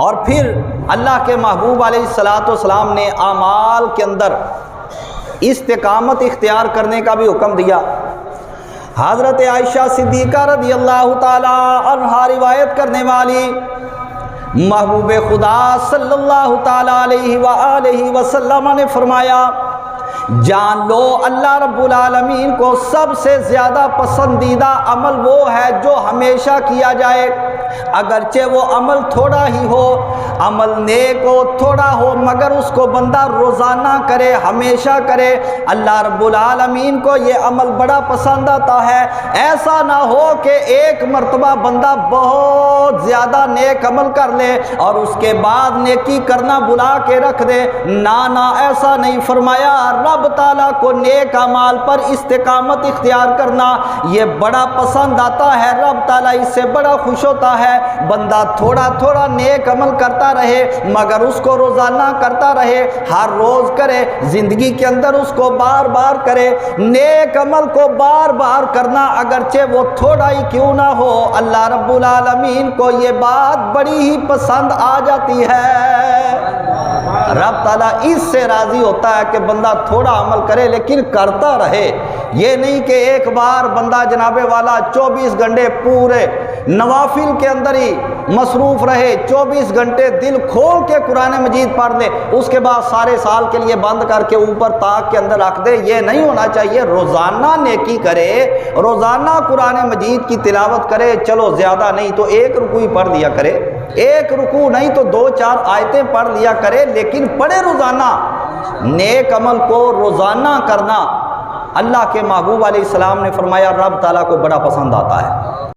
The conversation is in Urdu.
اور پھر اللہ کے محبوب علیہ الصلاۃ والسلام نے اعمال کے اندر استقامت اختیار کرنے کا بھی حکم دیا۔ حضرت عائشہ صدیقہ رضی اللہ تعالی عنہا روایت کرنے والی، محبوب خدا صلی اللہ تعالی علیہ وآلہ وسلم نے فرمایا، جان لو اللہ رب العالمین کو سب سے زیادہ پسندیدہ عمل وہ ہے جو ہمیشہ کیا جائے، اگرچہ وہ عمل تھوڑا ہی ہو، عمل نیک ہو، تھوڑا ہو، مگر اس کو بندہ روزانہ کرے، ہمیشہ کرے، اللہ رب العالمین کو یہ عمل بڑا پسند آتا ہے۔ ایسا نہ ہو کہ ایک مرتبہ بندہ بہت زیادہ نیک عمل کر لے اور اس کے بعد نیکی کرنا بلا کے رکھ دے، نہ ایسا نہیں۔ فرمایا رب تعالیٰ کو نیک اعمال پر استقامت اختیار کرنا یہ بڑا پسند آتا ہے، رب تعالیٰ اس سے بڑا خوش ہوتا ہے۔ بندہ تھوڑا تھوڑا نیک عمل کرتا رہے مگر اس کو روزانہ کرتا رہے، ہر روز کرے، زندگی کے اندر اس کو بار بار کرے۔ نیک عمل کو بار بار کرنا اگرچہ وہ تھوڑا ہی کیوں نہ ہو، اللہ رب العالمین کو یہ بات بڑی ہی پسند آ جاتی ہے۔ رب تعالیٰ اس سے راضی ہوتا ہے کہ بندہ تھوڑا عمل کرے لیکن کرتا رہے، یہ نہیں کہ ایک بار بندہ جناب والا 24 گھنٹے پورے نوافل کے اندر ہی مصروف رہے، 24 گھنٹے دل کھول کے قرآن مجید پڑھ لے، اس کے بعد سارے سال کے لیے بند کر کے اوپر طاق کے اندر رکھ دے، یہ نہیں ہونا چاہیے۔ روزانہ نیکی کرے، روزانہ قرآن مجید کی تلاوت کرے، چلو زیادہ نہیں تو ایک رکوع ہی پڑھ لیا کرے، ایک رکوع نہیں تو 2-4 آیتیں پڑھ لیا کرے، لیکن پڑھے روزانہ۔ نیک عمل کو روزانہ کرنا اللہ کے محبوب علیہ السلام نے فرمایا رب تعالیٰ کو بڑا پسند آتا ہے۔